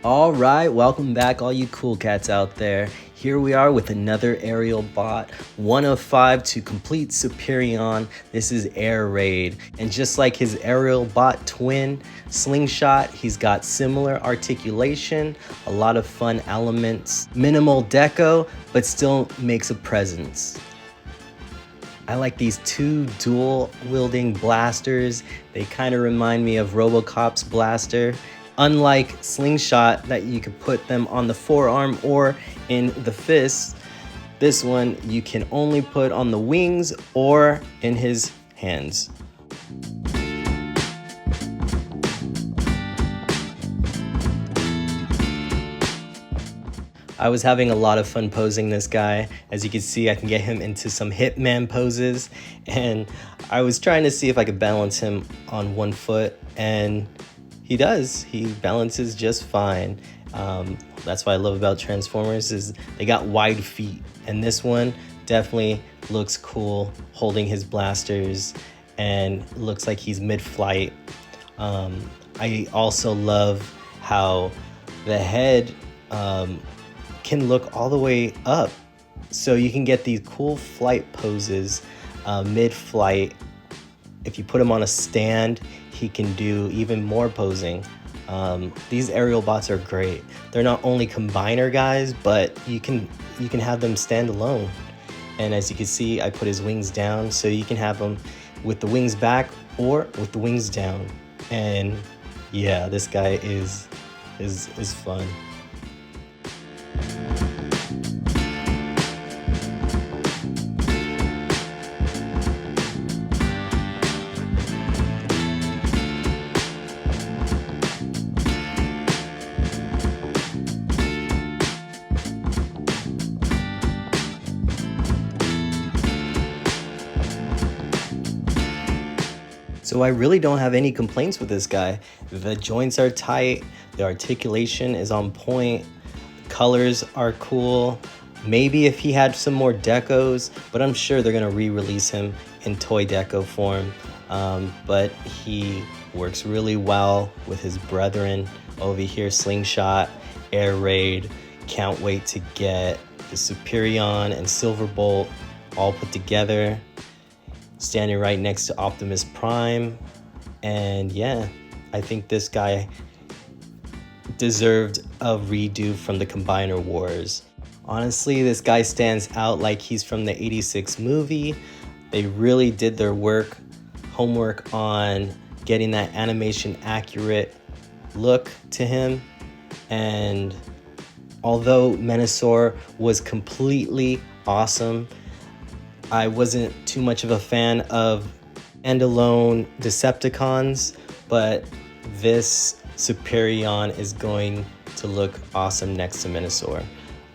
All right, welcome back all you cool cats out there. Here we are with another AerialBot, 1 of 5 to complete Superion. This is Air Raid, and just like his AerialBot twin, Slingshot, he's got similar articulation, a lot of fun elements, minimal deco, but still makes a presence. I like these two dual wielding blasters. They kind of remind me of RoboCop's blaster. Unlike Slingshot that you could put them on the forearm or in the fist, this one you can only put on the wings or in his hands. I was having a lot of fun posing this guy. As you can see, I can get him into some Hitman poses, and I was trying to see if I could balance him on one foot, and he does. He balances just fine. That's what I love about Transformers is they got wide feet, and this one definitely looks cool holding his blasters and looks like he's mid-flight. I also love how the head can look all the way up, so you can get these cool flight poses mid-flight. If you put him on a stand, he can do even more posing. These AerialBots are great. They're not only combiner guys, but you can have them stand alone. And as you can see, I put his wings down, so you can have them with the wings back or with the wings down. And yeah, this guy is fun. So I really don't have any complaints with this guy. The joints are tight, the articulation is on point, colors are cool. Maybe if he had some more decos, but I'm sure they're gonna re-release him in toy deco form. But he works really well with his brethren over here, Slingshot, Air Raid. Can't wait to get the Superion and Silverbolt all put together, standing right next to Optimus Prime. And yeah, I think this guy deserved a redo from the Combiner Wars. Honestly, this guy stands out like he's from the '86 movie. They really did their homework on getting that animation accurate look to him. And although Menasor was completely awesome, I wasn't too much of a fan of standalone Decepticons, but this Superion is going to look awesome next to Menasor.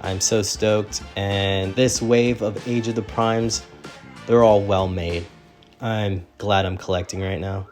I'm so stoked, and this wave of Age of the Primes, they're all well made. I'm glad I'm collecting right now.